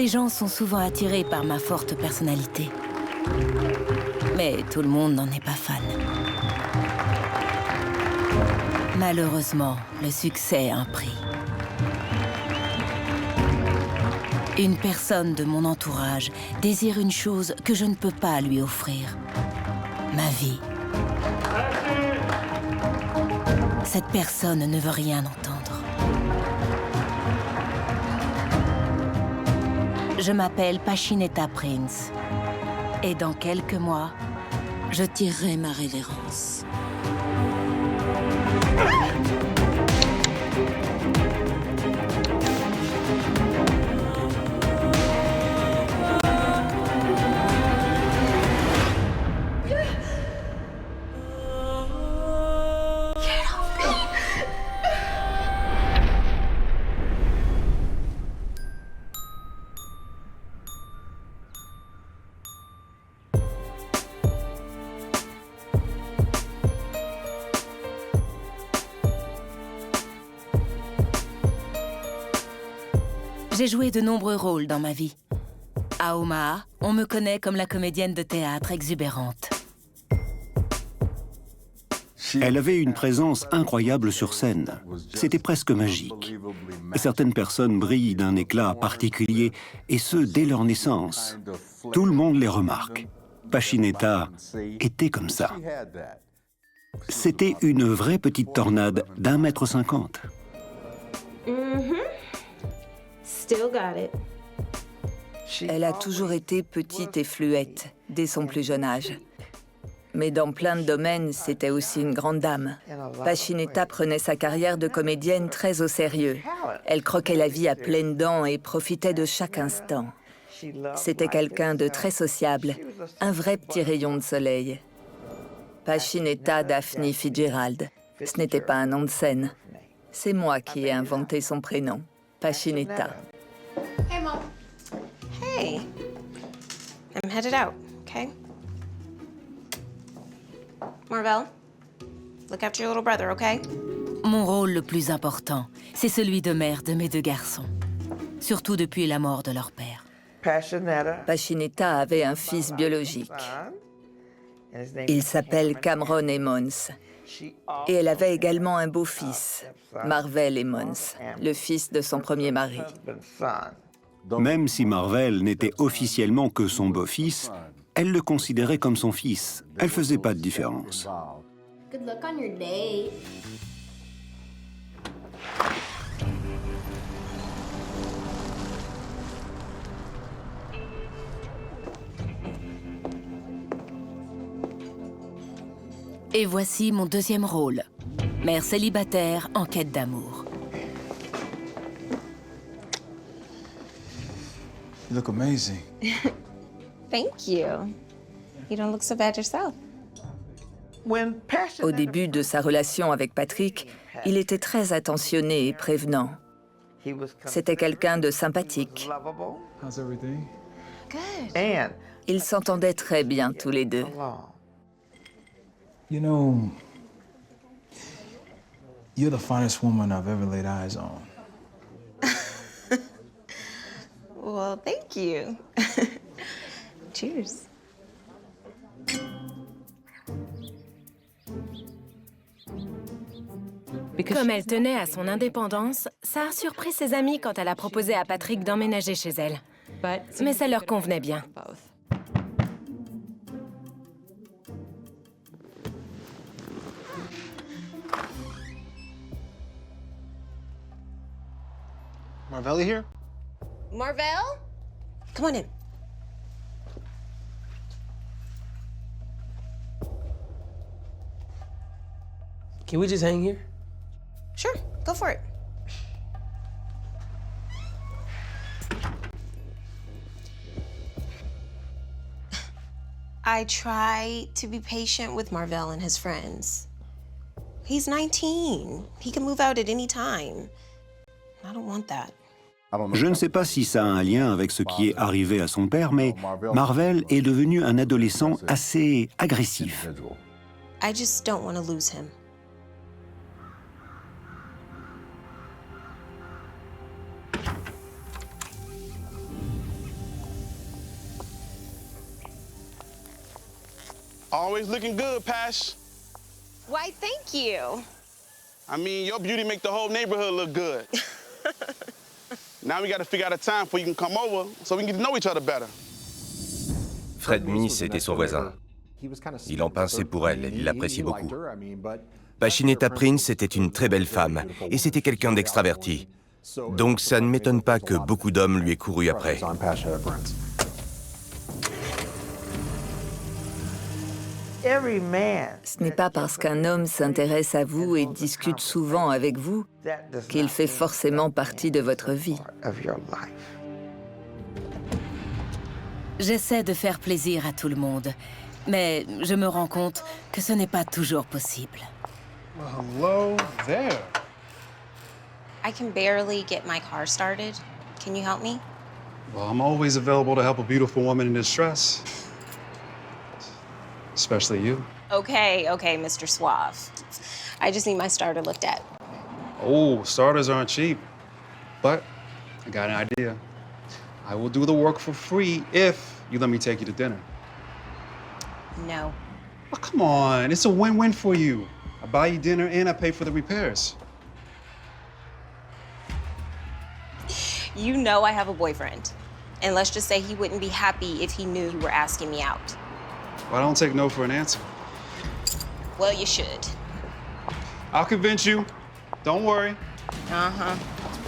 Les gens sont souvent attirés par ma forte personnalité. Mais tout le monde n'en est pas fan. Malheureusement, le succès a un prix. Une personne de mon entourage désire une chose que je ne peux pas lui offrir. Ma vie. Cette personne ne veut rien entendre. Je m'appelle Pashineta Prince. Et dans quelques mois, je tirerai ma révérence. J'ai joué de nombreux rôles dans ma vie. À Omaha, on me connaît comme la comédienne de théâtre exubérante. Elle avait une présence incroyable sur scène. C'était presque magique. Certaines personnes brillent d'un éclat particulier, et ce, dès leur naissance. Tout le monde les remarque. Pashineta était comme ça. C'était une vraie petite tornade d'1,50 m. Still got it. Elle a toujours été petite et fluette, dès son plus jeune âge. Mais dans plein de domaines, c'était aussi une grande dame. Pashineta prenait sa carrière de comédienne très au sérieux. Elle croquait la vie à pleines dents et profitait de chaque instant. C'était quelqu'un de très sociable, un vrai petit rayon de soleil. Pashineta Daphne Fitzgerald. Ce n'était pas un nom de scène. C'est moi qui ai inventé son prénom, Pashineta. Hey, Mom. Hey. I'm headed out, okay? Marvell, look after your little brother, okay? Mon rôle le plus important, c'est celui de mère de mes deux garçons. Surtout depuis la mort de leur père. Pashineta avait un fils biologique. Il s'appelle Cameron Emmons. Et elle avait également un beau-fils, Marvell Emmons, le fils de son premier mari. Même si Marvell n'était officiellement que son beau-fils, elle le considérait comme son fils. Elle faisait pas de différence. Good luck on your date. Et voici mon deuxième rôle. Mère célibataire en quête d'amour. You look amazing. Thank you. You don't look so bad yourself. Au début de sa relation avec Patrick, il était très attentionné et prévenant. C'était quelqu'un de sympathique. How's everything? Good. Ils s'entendaient très bien tous les deux. You know, you're the finest woman I've ever laid eyes on. Well, thank you. Cheers. Comme elle tenait à son indépendance, ça a surpris ses amis quand elle a proposé à Patrick d'emménager chez elle. Mais ça leur convenait bien. Marvelli here? Marvell? Come on in. Can we just hang here? Sure, go for it. I try to be patient with Marvell and his friends. He's 19. He can move out at any time. I don't want that. Je ne sais pas si ça a un lien avec ce qui est arrivé à son père, mais Marvell est devenu un adolescent assez agressif. I just don't want to lose him. Always looking good, Pash. Why, thank you. I mean, your beauty make the whole neighborhood look good. Now we got to figure out a time before you can come over so we can get to know each other better. Fred Mies était son voisin. Il en pinçait pour elle, il l'appréciait beaucoup. Pachinetta Prince était une très belle femme, et c'était quelqu'un d'extraverti. Donc ça ne m'étonne pas que beaucoup d'hommes lui aient couru après. Ce n'est pas parce qu'un homme s'intéresse à vous et discute souvent avec vous qu'il fait forcément partie de votre vie. J'essaie de faire plaisir à tout le monde, mais je me rends compte que ce n'est pas toujours possible. Hello there. I can barely get my car started. Can you help me? Well, I'm always available to help a beautiful woman in distress. Especially you. Okay, Mr. Suave. I just need my starter looked at. Oh, starters aren't cheap. But I got an idea. I will do the work for free if you let me take you to dinner. No. Oh, come on, it's a win-win for you. I buy you dinner and I pay for the repairs. You know I have a boyfriend. And let's just say he wouldn't be happy if he knew you were asking me out. Well, I don't take no for an answer. Well, you should. I'll convince you. Don't worry.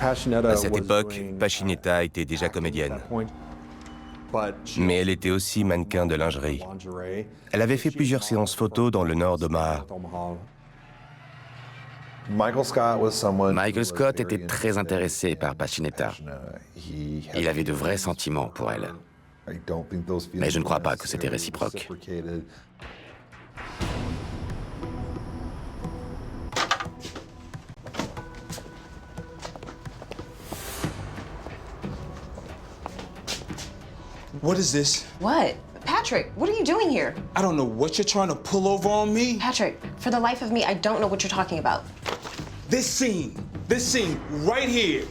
À cette époque, Pachinetta était déjà comédienne. Mais elle était aussi mannequin de lingerie. Elle avait fait plusieurs séances photos dans le nord d'Omaha. Michael Scott était très intéressé par Pachinetta. Il avait de vrais sentiments pour elle. Mais je ne crois pas que c'était réciproque. What is this? What? Patrick, what are you doing here? I don't know what you're trying to pull over on me. Patrick, for the life of me, I don't know what you're talking about. This scene right here.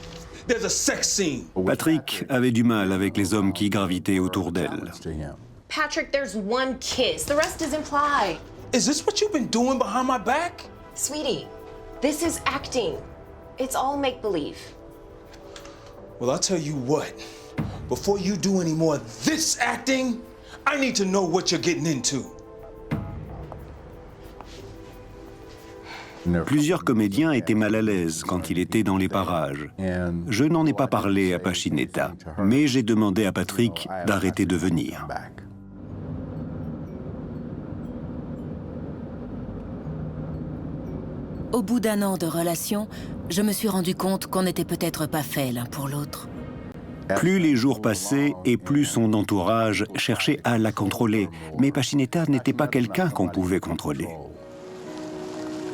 There's a sex scene. Patrick avait du mal avec les hommes qui gravitaient autour d'elle. Patrick, there's one kiss. The rest is implied. Is this what you've been doing behind my back? Sweetie, this is acting. It's all make-believe. Well, I'll tell you what. Before you do any more of this acting, I need to know what you're getting into. Plusieurs comédiens étaient mal à l'aise quand il était dans les parages. Je n'en ai pas parlé à Pachinetta, mais j'ai demandé à Patrick d'arrêter de venir. Au bout d'un an de relation, je me suis rendu compte qu'on n'était peut-être pas faits l'un pour l'autre. Plus les jours passaient et plus son entourage cherchait à la contrôler. Mais Pachinetta n'était pas quelqu'un qu'on pouvait contrôler.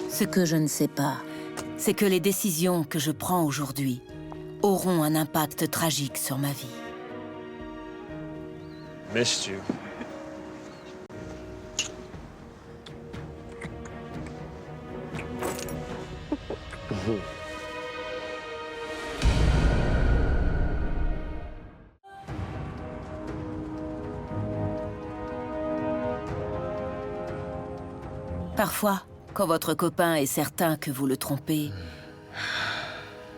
Ce que je ne sais pas, c'est que les décisions que je prends aujourd'hui auront un impact tragique sur ma vie. Missed you. Parfois, quand votre copain est certain que vous le trompez,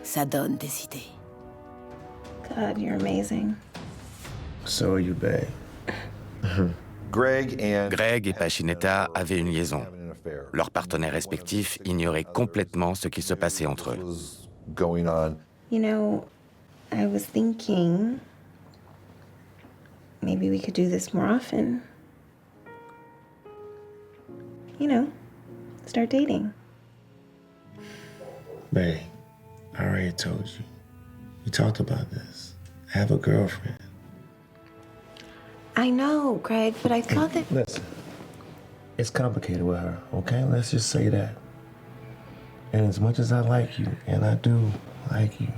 ça donne des idées. God, you're amazing. So are you, babe. Greg et Pachinetta avaient une liaison. Leurs partenaires respectifs ignoraient complètement ce qui se passait entre eux. You know, I was thinking maybe we could do this more often. You know, start dating. Babe, I already told you. We talked about this. I have a girlfriend. I know, Greg, but I thought that... Listen, it's complicated with her, okay? Let's just say that. And as much as I like you, and I do like you,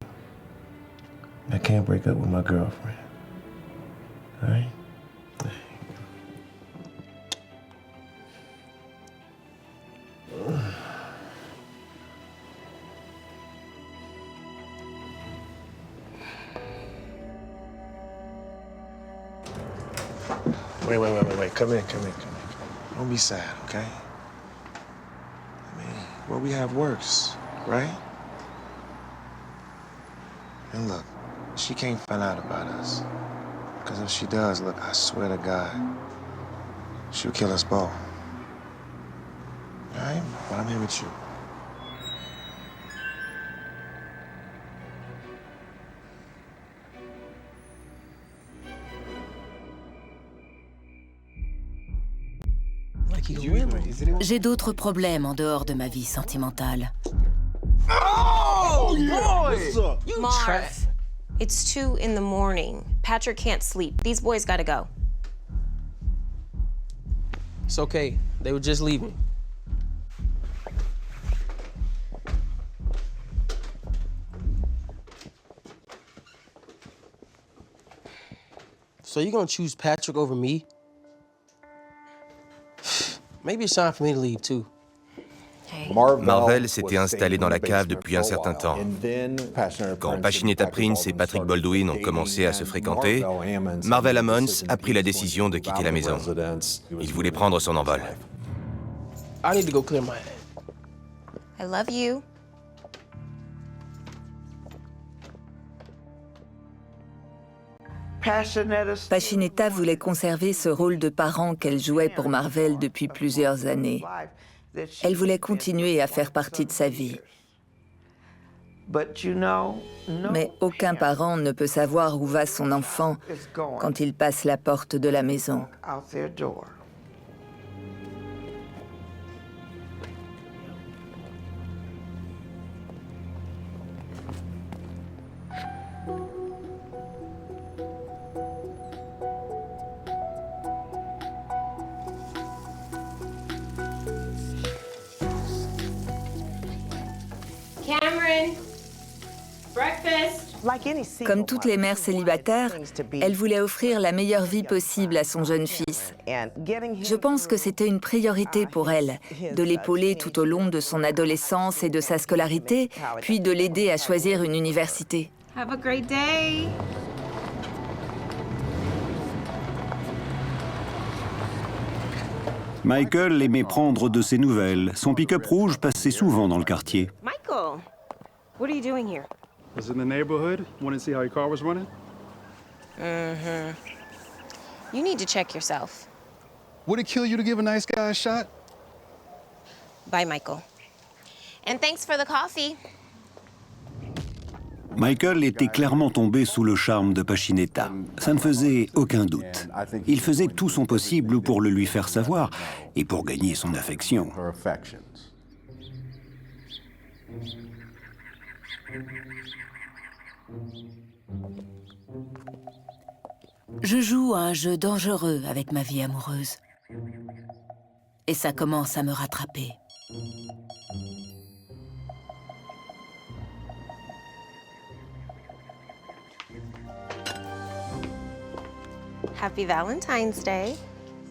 I can't break up with my girlfriend. All right? Wait. Come in. Don't be sad, okay? I mean, what we have works, right? And look, she can't find out about us. Because if she does, look, I swear to God, she'll kill us both. All right? But I'm here with you. J'ai d'autres problèmes en dehors de ma vie sentimentale. Oh, boy! Marv, it's 2 in the morning. Patrick can't sleep. These boys gotta go. It's okay. They were just leaving. So you're gonna choose Patrick over me? Maybe it's time for me to leave too. Marvel s'était installé dans la cave depuis un certain temps. Quand Passioneta Prince et Patrick Baldwin ont commencé à se fréquenter, Marvel Ammons a pris la décision de quitter la maison. Il voulait prendre son envol. I need to go clear my head. I love you. Passioneta voulait conserver ce rôle de parent qu'elle jouait pour Marvel depuis plusieurs années. Elle voulait continuer à faire partie de sa vie. Mais aucun parent ne peut savoir où va son enfant quand il passe la porte de la maison. Cameron, breakfast. Comme toutes les mères célibataires, elle voulait offrir la meilleure vie possible à son jeune fils. Je pense que c'était une priorité pour elle, de l'épauler tout au long de son adolescence et de sa scolarité, puis de l'aider à choisir une université. Have a great day. Michael aimait prendre de ses nouvelles. Son pick-up rouge passait souvent dans le quartier. Michael, what are you doing here? Was in the neighborhood. Want to see how your car was running? Mm-hmm. You need to check yourself. Would it kill you to give a nice guy a shot? Bye, Michael. And thanks for the coffee. Michael était clairement tombé sous le charme de Passioneta. Ça ne faisait aucun doute. Il faisait tout son possible pour le lui faire savoir et pour gagner son affection. Je joue à un jeu dangereux avec ma vie amoureuse. Et ça commence à me rattraper. Happy Valentine's Day.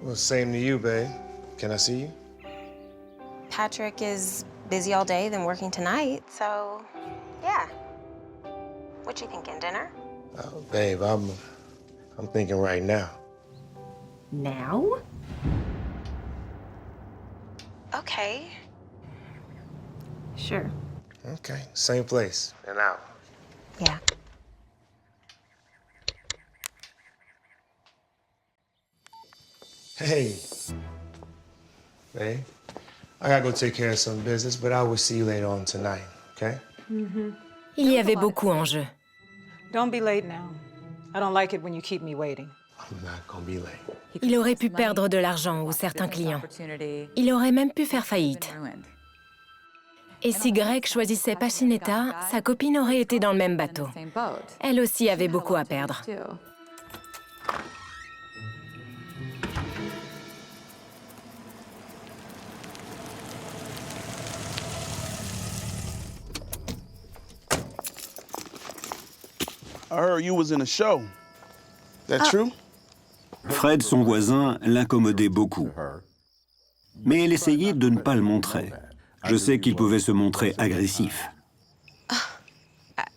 Well, same to you, babe. Can I see you? Patrick is busy all day, then working tonight, so yeah. What you thinking, dinner? Oh, babe, I'm thinking right now. Now? Okay. Sure. Okay, same place, and out. Yeah. Hey. Babe, I gotta go take care of some business, but I will see you later on tonight, okay? Il y avait beaucoup en jeu. Don't be late now. I don't like it when you keep me waiting. I'm not gonna be late. Il aurait pu perdre de l'argent ou certains clients. Il aurait même pu faire faillite. Et si Greg choisissait Passioneta, sa copine aurait été dans le même bateau. Elle aussi avait beaucoup à perdre. I heard you was in a show. That true? Fred, son voisin, l'incommodait beaucoup. Mais elle essayait de ne pas le montrer. Je sais qu'il pouvait se montrer agressif.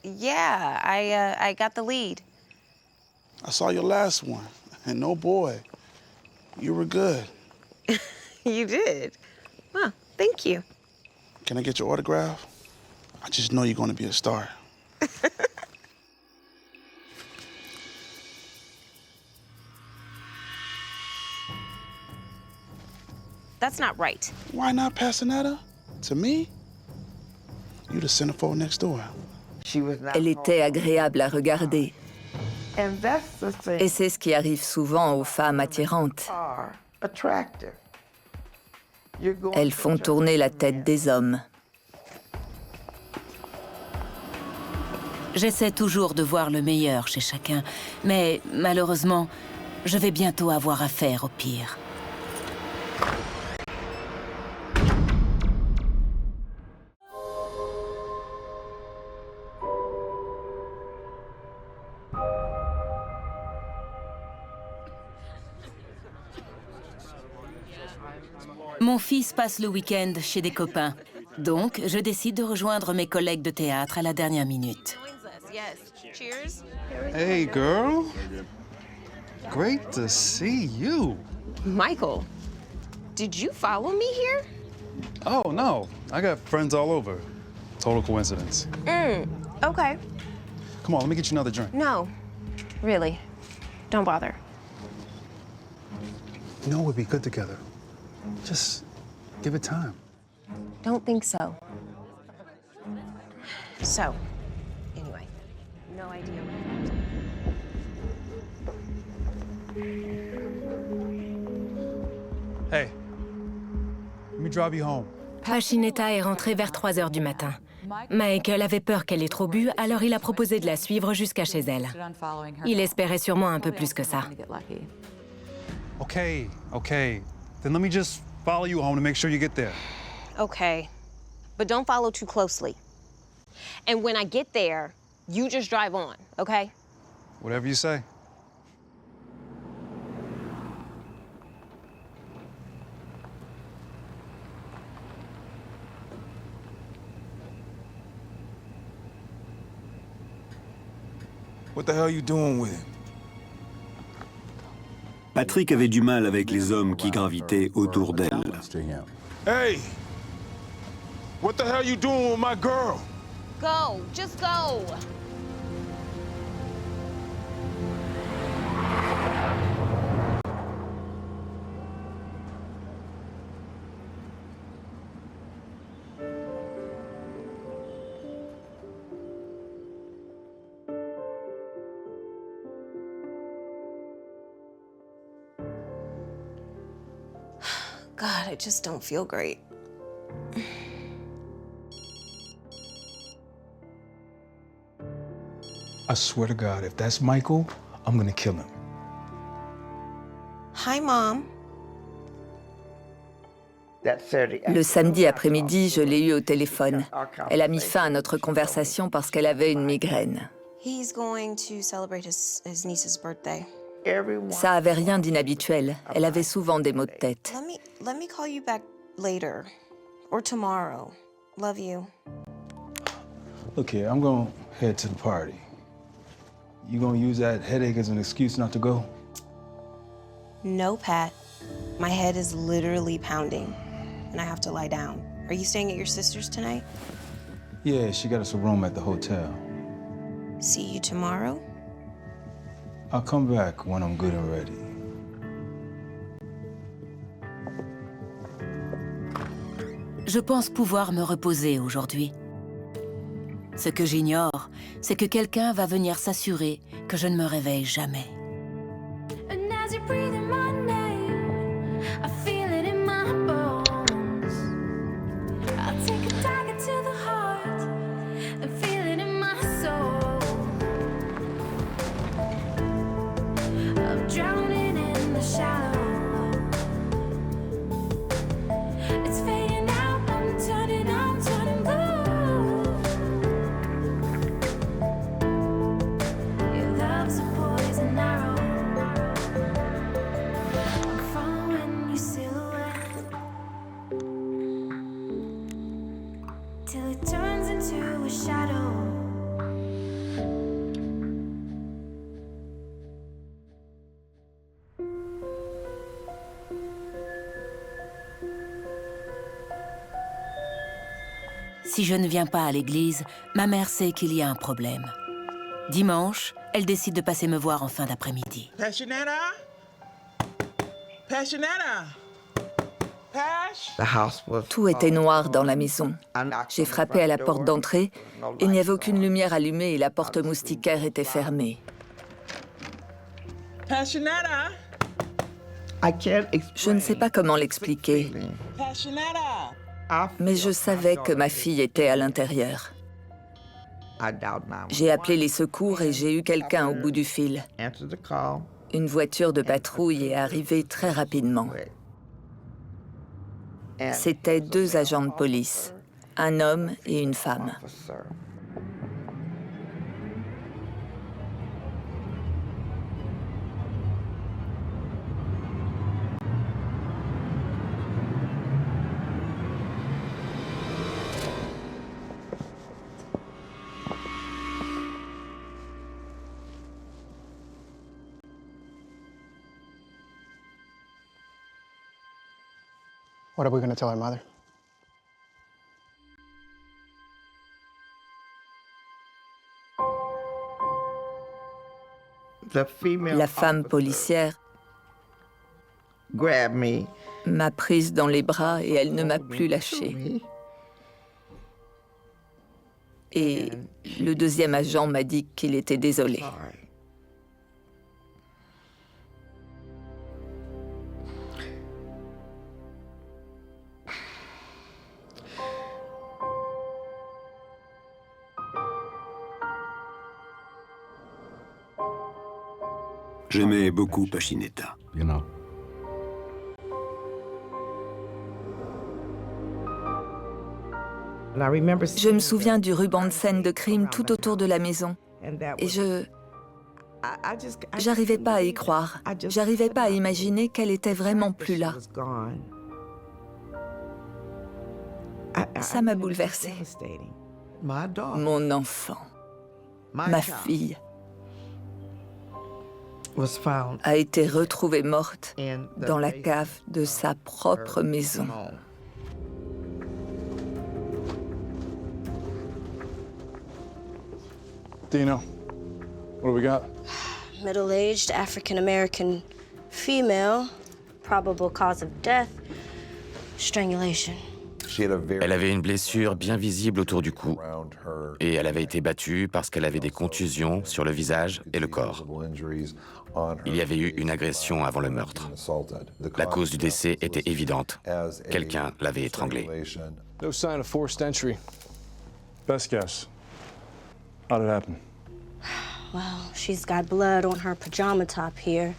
Yeah, I got the lead. I saw your last one, and no boy, you were good. You did? Well, thank you. Can I get your autograph? I just know you're going to be a star. That's not right. Why not, Passanetta? To me? You the centerfold next door. Elle était agréable à regarder. Et c'est ce qui arrive souvent aux femmes attirantes. Elles font tourner la tête des hommes. J'essaie toujours de voir le meilleur chez chacun, mais malheureusement, je vais bientôt avoir affaire au pire. Mon fils passe le week-end chez des copains, donc je décide de rejoindre mes collègues de théâtre à la dernière minute. Yes. Cheers. Hey, girl. Great to see you. Michael, did you follow me here? Oh, no. I got friends all over. Total coincidence. Okay. Come on, let me get you another drink. No, really. Don't bother. You know, we'd be good together. Just give it time. Don't think so. So, anyway, no idea. Hey, let me drive you home. Pachinetta est rentrée vers 3 heures du matin. Michael avait peur qu'elle ait trop bu, alors il a proposé de la suivre jusqu'à chez elle. Il espérait sûrement un peu plus que ça. Okay. Then let me just follow you home to make sure you get there. Okay, but don't follow too closely. And when I get there, you just drive on, okay? Whatever you say. What the hell you doing with him? Patrick avait du mal avec les hommes qui gravitaient autour d'elle. Hey! What the hell you doing with my girl? Go, just go. God, I just don't feel great. I swear to God, if that's Michael, I'm gonna kill him. Hi, Mom. Le samedi après-midi, je l'ai eue au téléphone. Elle a mis fin à notre conversation parce qu'elle avait une migraine. He's going to celebrate his niece's birthday. Ça avait rien d'inhabituel. Elle avait souvent des maux de tête. Let me call you back later or tomorrow. Love you. Look here, I'm gonna head to the party. You gonna use that headache as an excuse not to go? No, Pat. My head is literally pounding, and I have to lie down. Are you staying at your sister's tonight? Yeah, she got us a room at the hotel. See you tomorrow? I'll come back when I'm good and ready. Je pense pouvoir me reposer aujourd'hui. Ce que j'ignore, c'est que quelqu'un va venir s'assurer que je ne me réveille jamais. Si je ne viens pas à l'église, ma mère sait qu'il y a un problème. Dimanche, elle décide de passer me voir en fin d'après-midi. Passionetta? Passionetta? Tout était noir dans la maison. J'ai frappé à la porte d'entrée. Il n'y avait aucune lumière allumée et la porte moustiquaire était fermée. Passionetta? Je ne sais pas comment l'expliquer, Passionetta? mais je savais que ma fille était à l'intérieur. J'ai appelé les secours et j'ai eu quelqu'un au bout du fil. Une voiture de patrouille est arrivée très rapidement. C'étaient 2 agents de police, un homme et une femme. What are we going to tell her mother? La femme policière m'a prise dans les bras et elle ne m'a plus lâchée. Et le 2e agent m'a dit qu'il était désolé. J'aimais beaucoup Pashineta. Je me souviens du ruban de scène de crime tout autour de la maison. Et j'arrivais pas à y croire. J'arrivais pas à imaginer qu'elle était vraiment plus là. Ça m'a bouleversée. Mon enfant, ma fille, a été retrouvée morte dans la cave de sa propre maison. Dino, what do we got? Middle-aged African-American female, probable cause of death, strangulation. Elle avait une blessure bien visible autour du cou et elle avait été battue parce qu'elle avait des contusions sur le visage et le corps. Il y avait eu une agression avant le meurtre. La cause du décès était évidente. Quelqu'un l'avait étranglée. No sign of forced entry. Best guess. How did it happen? Well, she's got blood on her pajama top here.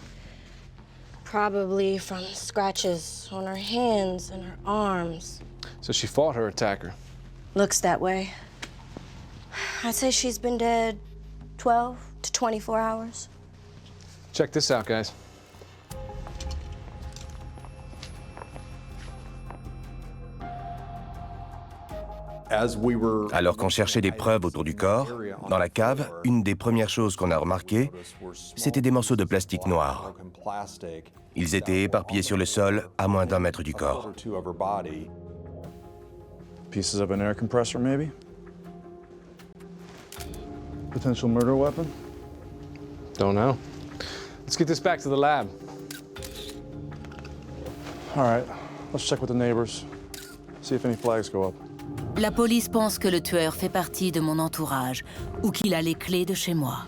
Probably from scratches on her hands and her arms. So she fought her attacker. Looks that way. I'd say she's been dead 12 to 24 hours. Check this out, guys. Alors qu'on cherchait des preuves autour du corps, dans la cave, une des premières choses qu'on a remarquées, c'était des morceaux de plastique noir. Ils étaient éparpillés sur le sol à moins d'1 mètre du corps. Pieces of an air compressor, maybe? Potential murder weapon? Don't know. Let's get this back to the lab. All right, let's check with the neighbors. See if any flags go up. La police pense que le tueur fait partie de mon entourage ou qu'il a les clés de chez moi.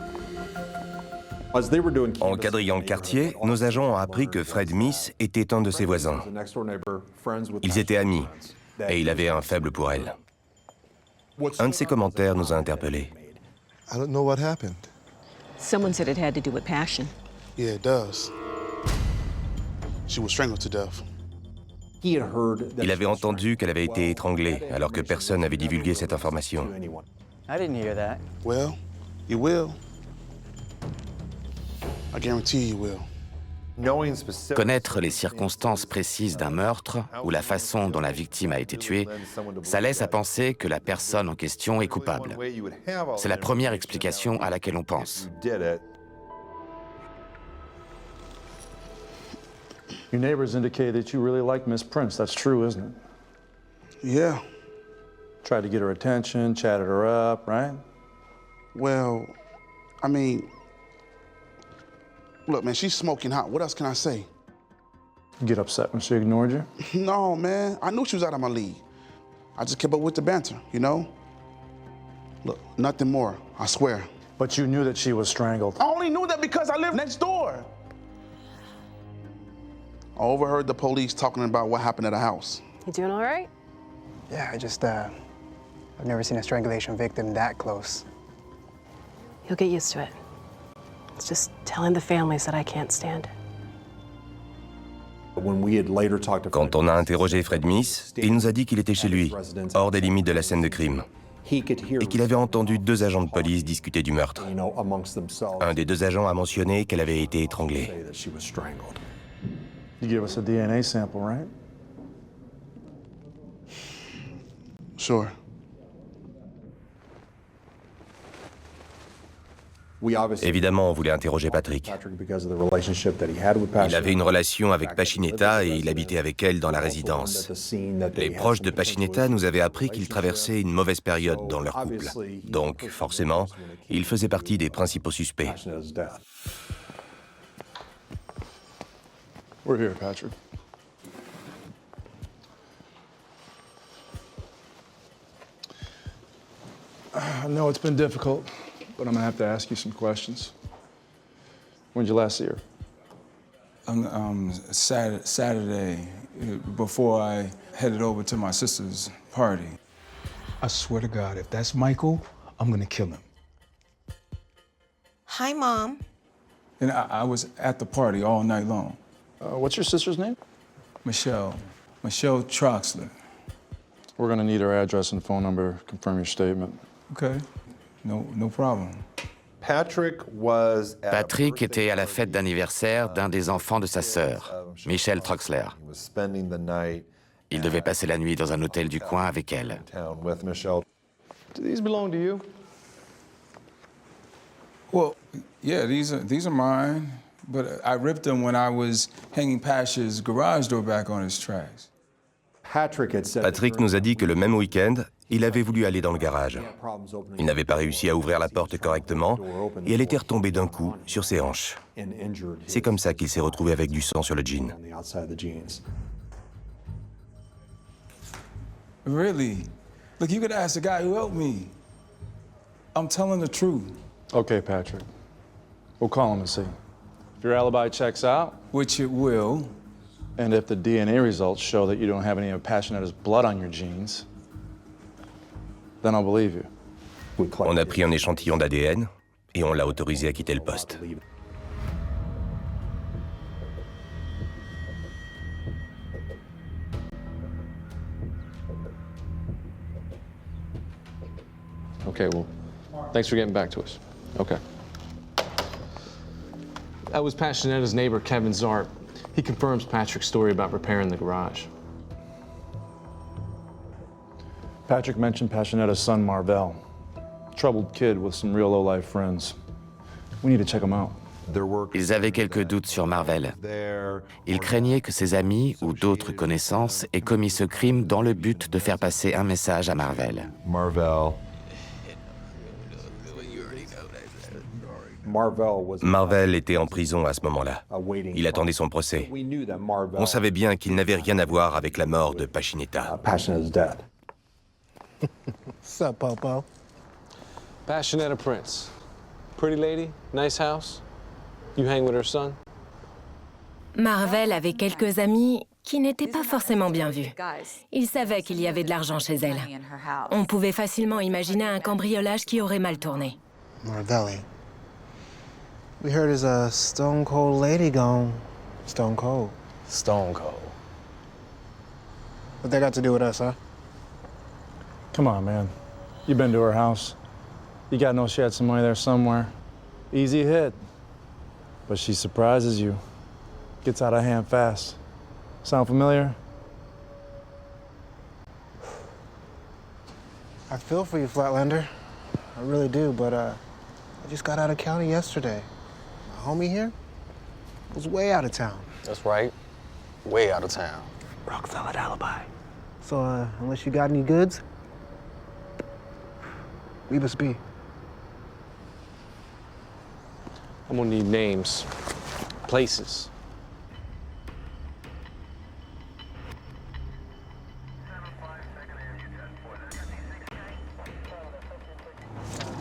En quadrillant le quartier, nos agents ont appris que Fred Miss était un de ses voisins. Ils étaient amis, et il avait un faible pour elle. Un de ses commentaires nous a interpellés. I don't know what happened. Someone said it had to do with passion. Yeah, it does. She was strangled to death. Il avait entendu qu'elle avait été étranglée, alors que personne n'avait divulgué cette information. I didn't hear that. Well, you will. I guarantee you will. Connaître les circonstances précises d'un meurtre ou la façon dont la victime a été tuée, ça laisse à penser que la personne en question est coupable. C'est la première explication à laquelle on pense. Your neighbors indicate that you really like Miss Prince. That's true, isn't it? Yeah. Tried to get her attention, chatted her up, right? Well, I mean, look, man, she's smoking hot. What else can I say? You get upset when she ignored you? No, man. I knew she was out of my league. I just kept up with the banter, you know? Look, nothing more, I swear. But you knew that she was strangled. I only knew that because I lived next door. I overheard the police talking about what happened at the house. You doing all right? Yeah, I've never seen a strangulation victim that close. You'll get used to it. It's just telling the families that I can't stand it. Quand on a interrogé Fred Meese, il nous a dit qu'il était chez lui, hors des limites de la scène de crime, et qu'il avait entendu 2 agents de police discuter du meurtre. Un des 2 agents a mentionné qu'elle avait été étranglée. You gave us a DNA sample, right? Sure. Évidemment, on voulait interroger Patrick. Il avait une relation avec Pachinetta et il habitait avec elle dans la résidence. Les proches de Pachinetta nous avaient appris qu'ils traversaient une mauvaise période dans leur couple. Donc, forcément, il faisait partie des principaux suspects. We're here, Patrick. I know it's been difficult, but I'm gonna have to ask you some questions. When did you last see her? Saturday, before I headed over to my sister's party. I swear to God, if that's Michael, I'm gonna kill him. Hi, Mom. And I was at the party all night long. What's your sister's name? Michelle Troxler. We're gonna need her address and phone number, confirm your statement. Okay, no problem. Patrick était à la fête d'anniversaire d'un des enfants de sa sœur, Michelle Troxler. Il devait passer la nuit dans un hôtel du coin avec elle. Do these belong to you? Well, yeah, these are mine, but I ripped them when I was hanging Pasha's garage door back on his tracks. Patrick nous a dit que le même week-end, il avait voulu aller dans le garage. Il n'avait pas réussi à ouvrir la porte correctement et elle était retombée d'un coup sur ses hanches. C'est comme ça qu'il s'est retrouvé avec du sang sur le jean. Really? Look, you could ask the guy who helped me. I'm telling the truth. Okay, Patrick. We'll call him and see. If your alibi checks out, which it will, and if the DNA results show that you don't have any of Passionetta's blood on your jeans, then I'll believe you. On a pris un échantillon d'ADN et on l'a autorisé à quitter le poste. Okay, well, thanks for getting back to us. Okay. That was Passionetta's neighbor, Kevin Zarp. He confirms Patrick's story about repairing the garage. Patrick mentioned Passionetta's son, Marvell. Troubled kid with some real low-life friends. We need to check him out. Ils avaient quelques doutes sur Marvell. Ils craignaient que ses amis ou d'autres connaissances aient commis ce crime dans le but de faire passer un message à Marvell. Marvell était en prison à ce moment-là. Il attendait son procès. On savait bien qu'il n'avait rien à voir avec la mort de Pachinetta. What's up, Popo? Passionetta Prince. Pretty lady, nice house. You hang with her son? Marvell avait quelques amis qui n'étaient pas forcément bien vus. Il savait qu'il y avait de l'argent chez elle. On pouvait facilement imaginer un cambriolage qui aurait mal tourné. Marvelli. We heard there's a stone cold lady gone. Stone cold. Stone cold. What they got to do with us, huh? Come on, man. You been to her house. You gotta know she had some money there somewhere. Easy hit. But she surprises you. Gets out of hand fast. Sound familiar? I feel for you, Flatlander. I really do, but I just got out of county yesterday. My homie here was way out of town. That's right. Way out of town. Rock solid alibi. So, unless you got any goods, Leave us be. I'm gonna need names, places.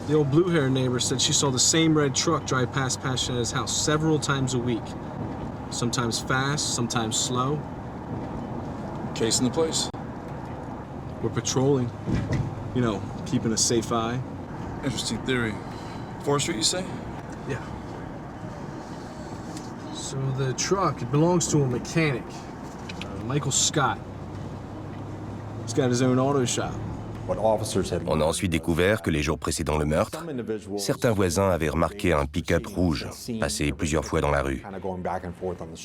The old blue-haired neighbor said she saw the same red truck drive past Passionetta's house several times a week. Sometimes fast, sometimes slow. Case in the place? We're patrolling. You know, keeping a safe eye. Interesting theory. 4th Street, you say? Yeah. So the truck, it belongs to a mechanic, Michael Scott. He's got his own auto shop. On a ensuite découvert que les jours précédant le meurtre, certains voisins avaient remarqué un pick-up rouge passer plusieurs fois dans la rue.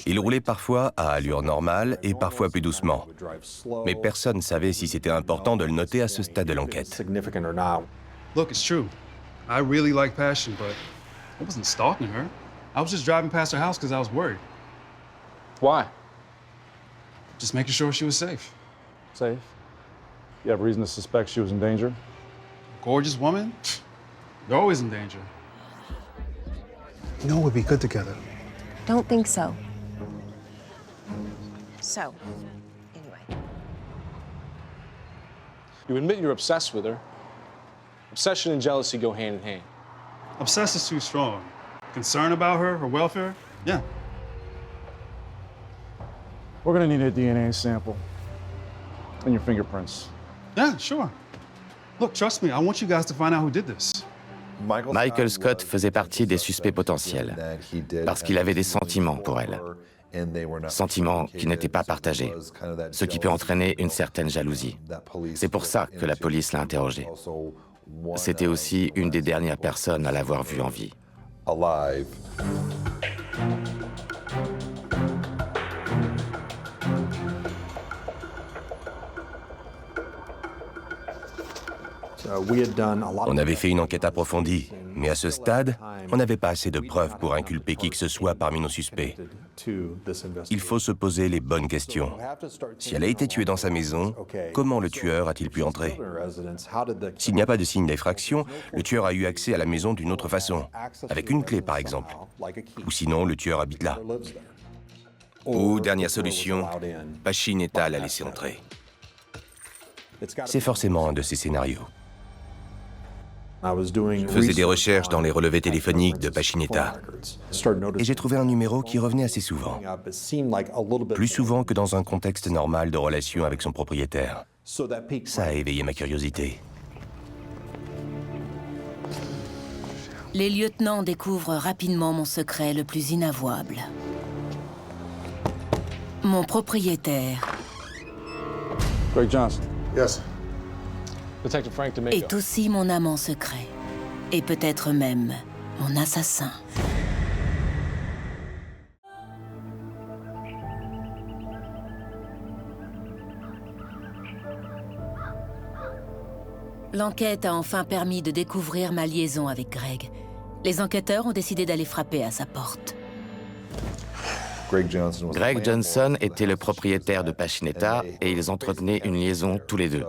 Il roulait parfois à allure normale et parfois plus doucement. Mais personne ne savait si c'était important de le noter à ce stade de l'enquête. Look, it's true. I really like Passion, but I wasn't stalking her. I was just driving past her house because I was worried. Why? Just making sure she was safe. Safe? You have reason to suspect she was in danger? Gorgeous woman? They're always in danger. You know we'd be good together. Don't think so. So, anyway. You admit you're obsessed with her. Obsession and jealousy go hand in hand. Obsessed is too strong. Concern about her welfare? Yeah. We're gonna need a DNA sample. And your fingerprints. Yeah, sure. Look, trust me, I want you guys to find out who did this. Michael Scott faisait partie des suspects potentiels parce qu'il avait des sentiments pour elle. Sentiments qui n'étaient pas partagés, ce qui peut entraîner une certaine jalousie. C'est pour ça que la police l'a interrogé. C'était aussi une des dernières personnes à l'avoir vu en vie. On avait fait une enquête approfondie, mais à ce stade, on n'avait pas assez de preuves pour inculper qui que ce soit parmi nos suspects. Il faut se poser les bonnes questions. Si elle a été tuée dans sa maison, comment le tueur a-t-il pu entrer? S'il n'y a pas de signe d'effraction, le tueur a eu accès à la maison d'une autre façon, avec une clé par exemple. Ou sinon, le tueur habite là. Ou, dernière solution, Pashineta l'a laissé entrer. C'est forcément un de ces scénarios. Je faisais des recherches dans les relevés téléphoniques de Pashineta et j'ai trouvé un numéro qui revenait assez souvent, plus souvent que dans un contexte normal de relation avec son propriétaire. Ça a éveillé ma curiosité. Les lieutenants découvrent rapidement mon secret le plus inavouable. Mon propriétaire Greg Johnson. Yes. Detective Frank D'Amico. est aussi mon amant secret. Et peut-être même mon assassin. L'enquête a enfin permis de découvrir ma liaison avec Greg. Les enquêteurs ont décidé d'aller frapper à sa porte. Greg Johnson était le propriétaire de Pashineta et ils entretenaient une liaison tous les deux.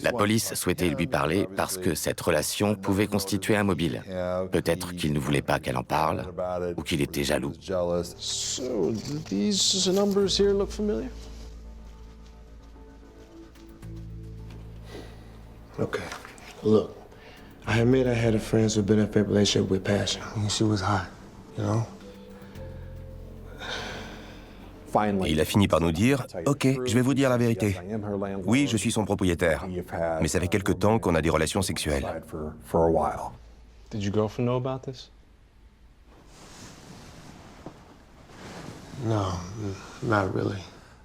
La police souhaitait lui parler parce que cette relation pouvait constituer un mobile. Peut-être qu'il ne voulait pas qu'elle en parle ou qu'il était jaloux. So, do these numbers here look familiar? Okay. Look, I admit I had a friends who benefit relationship with Passion. I mean, she was hot, you know? Et il a fini par nous dire « Ok, je vais vous dire la vérité. Oui, je suis son propriétaire. Mais ça fait quelque temps qu'on a des relations sexuelles. » Did your girlfriend know about this? No, not really.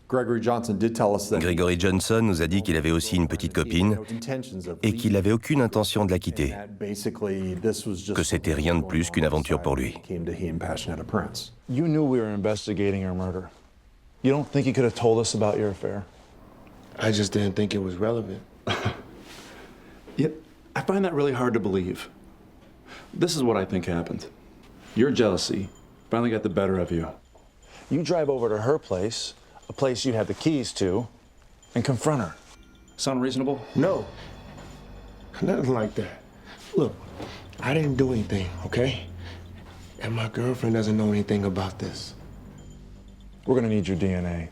Gregory Johnson nous a dit qu'il avait aussi une petite copine et qu'il n'avait aucune intention de la quitter, que c'était rien de plus qu'une aventure pour lui. You knew we were investigating her murder. You don't think he could have told us about your affair? I just didn't think it was relevant. Yeah, I find that really hard to believe. This is what I think happened. Your jealousy finally got the better of you. You drive over to her place, a place you have the keys to, and confront her. Sound reasonable? No, nothing like that. Look, I didn't do anything, okay? And my girlfriend doesn't know anything about this. We're gonna need your DNA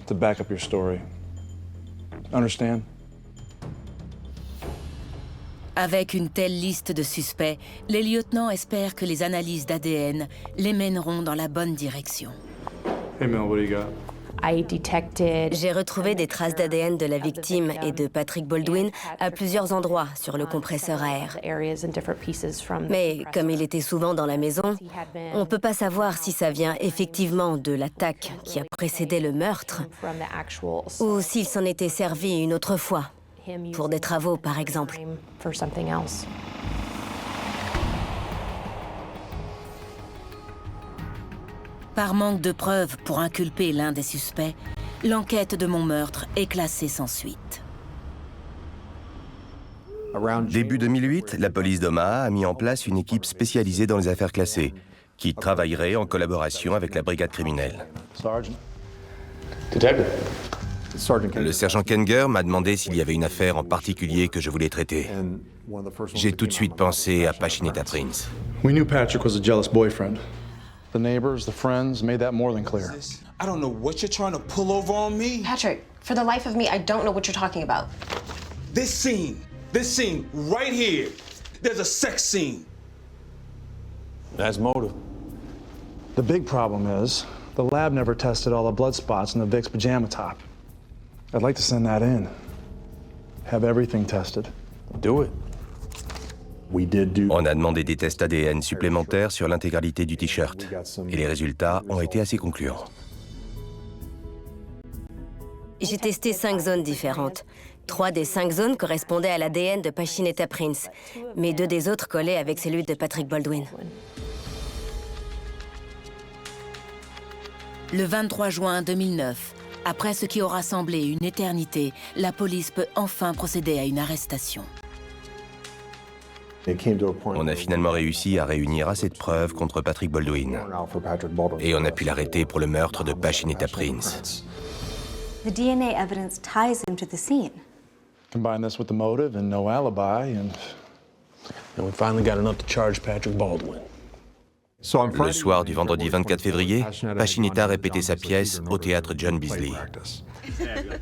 to back up your story. Understand? Avec une telle liste de suspects, les lieutenants espèrent que les analyses d'ADN les mèneront dans la bonne direction. Hey Mel, what do you got? J'ai retrouvé des traces d'ADN de la victime et de Patrick Baldwin à plusieurs endroits sur le compresseur à air. Mais comme il était souvent dans la maison, on ne peut pas savoir si ça vient effectivement de l'attaque qui a précédé le meurtre ou s'il s'en était servi une autre fois, pour des travaux par exemple. Par manque de preuves pour inculper l'un des suspects, l'enquête de mon meurtre est classée sans suite. Début 2008, la police d'Omaha a mis en place une équipe spécialisée dans les affaires classées, qui travaillerait en collaboration avec la brigade criminelle. Le sergent Kenger m'a demandé s'il y avait une affaire en particulier que je voulais traiter. J'ai tout de suite pensé à Pashineta Prince. We knew Patrick was a jealous boyfriend. The neighbors, the friends made that more than clear. I don't know what you're trying to pull over on me. Patrick, for the life of me, I don't know what you're talking about. This scene right here, there's a sex scene. That's motive. The big problem is, the lab never tested all the blood spots in the Vic's pajama top. I'd like to send that in. Have everything tested. Do it. On a demandé des tests ADN supplémentaires sur l'intégralité du t-shirt. Et les résultats ont été assez concluants. J'ai testé 5 zones différentes. 3 des 5 zones correspondaient à l'ADN de Pashineta Prince, mais 2 des autres collaient avec celui de Patrick Baldwin. Le 23 juin 2009, après ce qui aura semblé une éternité, la police peut enfin procéder à une arrestation. On a finalement réussi à réunir assez de preuves contre Patrick Baldwin. Et on a pu l'arrêter pour le meurtre de Pashineta Prince. The DNA evidence ties him to the scene. Combine this with the motive and no alibi, and we finally got enough to charge Patrick Baldwin. Le soir du vendredi 24 février, Pashineta répétait sa pièce au théâtre John Beasley.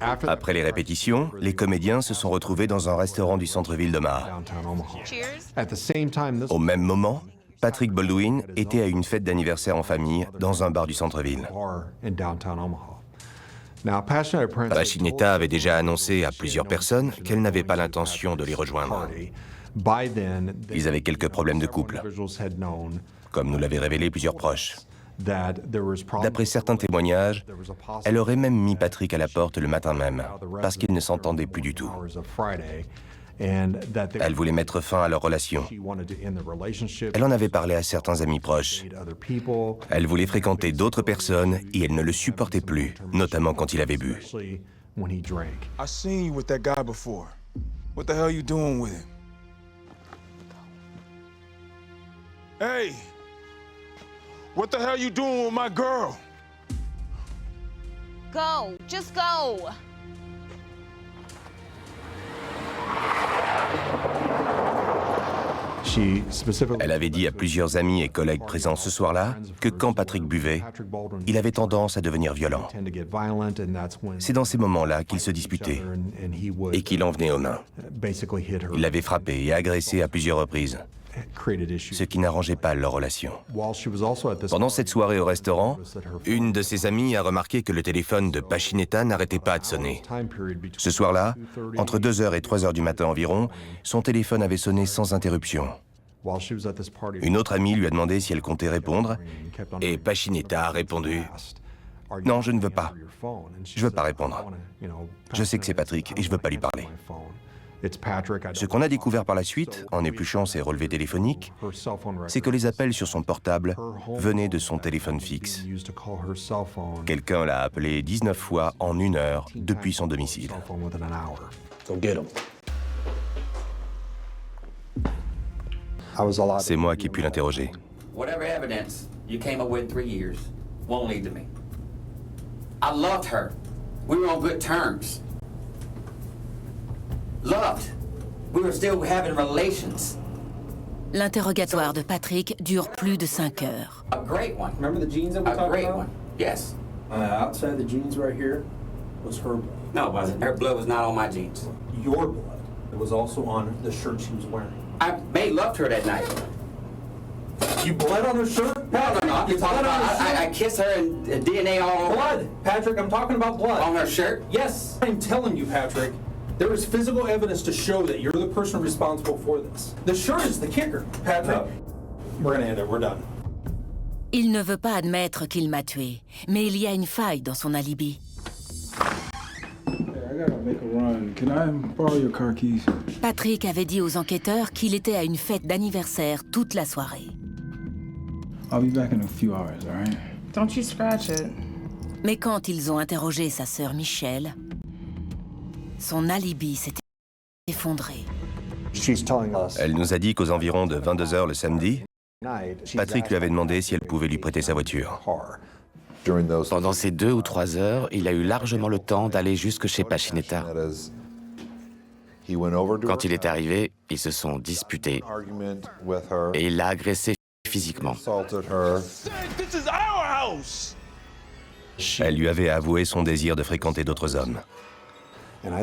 Après les répétitions, les comédiens se sont retrouvés dans un restaurant du centre-ville d'Omaha. Au même moment, Patrick Baldwin était à une fête d'anniversaire en famille dans un bar du centre-ville. Pashineta avait déjà annoncé à plusieurs personnes qu'elle n'avait pas l'intention de les rejoindre. Ils avaient quelques problèmes de couple, comme nous l'avaient révélé plusieurs proches. D'après certains témoignages, elle aurait même mis Patrick à la porte le matin même, parce qu'ils ne s'entendaient plus du tout. Elle voulait mettre fin à leur relation. Elle en avait parlé à certains amis proches. Elle voulait fréquenter d'autres personnes et elle ne le supportait plus, notamment quand il avait bu. I seen you with that guy before. What the hell you doing with him? Hey! What the hell you doing with my girl? Go, just go. Elle avait dit à plusieurs amis et collègues présents ce soir-là que quand Patrick buvait, il avait tendance à devenir violent. C'est dans ces moments-là qu'ils se disputaient et qu'il en venait aux mains. Il l'avait frappé et agressé à plusieurs reprises, ce qui n'arrangeait pas leur relation. Pendant cette soirée au restaurant, une de ses amies a remarqué que le téléphone de Pashineta n'arrêtait pas de sonner. Ce soir-là, entre 2h et 3h du matin environ, son téléphone avait sonné sans interruption. Une autre amie lui a demandé si elle comptait répondre, et Pashineta a répondu « Non, je ne veux pas. Je ne veux pas répondre. Je sais que c'est Patrick et je ne veux pas lui parler. » Ce qu'on a découvert par la suite, en épluchant ses relevés téléphoniques, c'est que les appels sur son portable venaient de son téléphone fixe. Quelqu'un l'a appelé 19 fois en 1 heure depuis son domicile. C'est moi qui ai pu l'interroger. Whatever evidence you came up with in 3 years won't lead to me. I loved her. We were on good terms. Loved. We were still having relations. L'interrogatoire de Patrick dure plus de 5 heures. A great one. Remember the jeans that we A talked great about? one. Yes. Outside the jeans right here was her blood. No, it wasn't. Her blood was not on my jeans. Your blood. It was also on the shirt she was wearing. I made love to her that night. You bled on her shirt? No. I'm talking about I kissed her and DNA all over. Blood! Patrick, I'm talking about blood. On her shirt? Yes. I'm telling you, Patrick. There is physical evidence to show that you're the person responsible for this. The shirt is the kicker, Patrick. No. We're gonna end it. We're done. Il ne veut pas admettre qu'il m'a tué, mais il y a une faille dans son alibi. I gotta make a run. Can I borrow your car keys? Patrick avait dit aux enquêteurs qu'il était à une fête d'anniversaire toute la soirée. I'll be back in a few hours, all right? Don't you scratch it. Mais quand ils ont interrogé sa sœur Michelle, son alibi s'est effondré. Elle nous a dit qu'aux environs de 22 h le samedi, Patrick lui avait demandé si elle pouvait lui prêter sa voiture. Pendant ces 2 ou 3 heures, il a eu largement le temps d'aller jusque chez Pachinetta. Quand il est arrivé, ils se sont disputés et il l'a agressée physiquement. Elle lui avait avoué son désir de fréquenter d'autres hommes.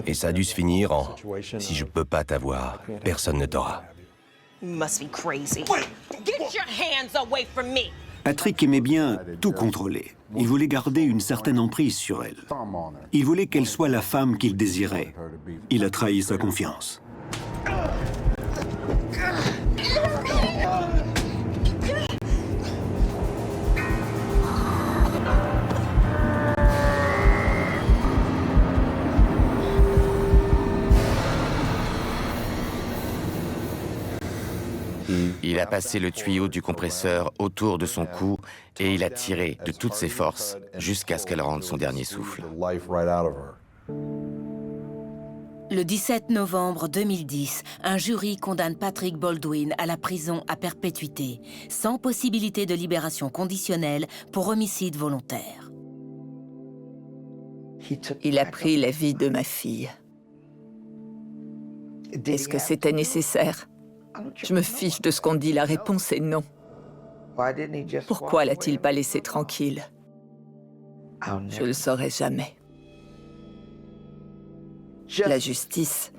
Et ça a dû se finir en « si je peux pas t'avoir, personne ne t'aura ». You must be crazy. Get your hands away from me! Patrick aimait bien tout contrôler. Il voulait garder une certaine emprise sur elle. Il voulait qu'elle soit la femme qu'il désirait. Il a trahi sa confiance. Il a passé le tuyau du compresseur autour de son cou et il a tiré de toutes ses forces jusqu'à ce qu'elle rende son dernier souffle. Le 17 novembre 2010, un jury condamne Patrick Baldwin à la prison à perpétuité, sans possibilité de libération conditionnelle pour homicide volontaire. Il a pris la vie de ma fille. Est-ce que c'était nécessaire? Je me fiche de ce qu'on dit, la réponse est non. Pourquoi l'a-t-il pas laissé tranquille? Je le saurai jamais. La justice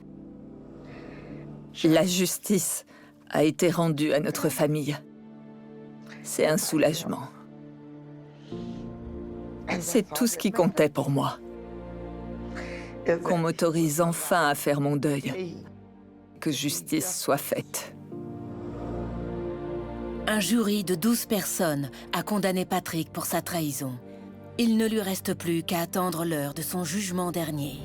a été rendue à notre famille. C'est un soulagement. C'est tout ce qui comptait pour moi. Qu'on m'autorise enfin à faire mon deuil. Que justice soit faite. Un jury de 12 personnes a condamné Patrick pour sa trahison. Il ne lui reste plus qu'à attendre l'heure de son jugement dernier.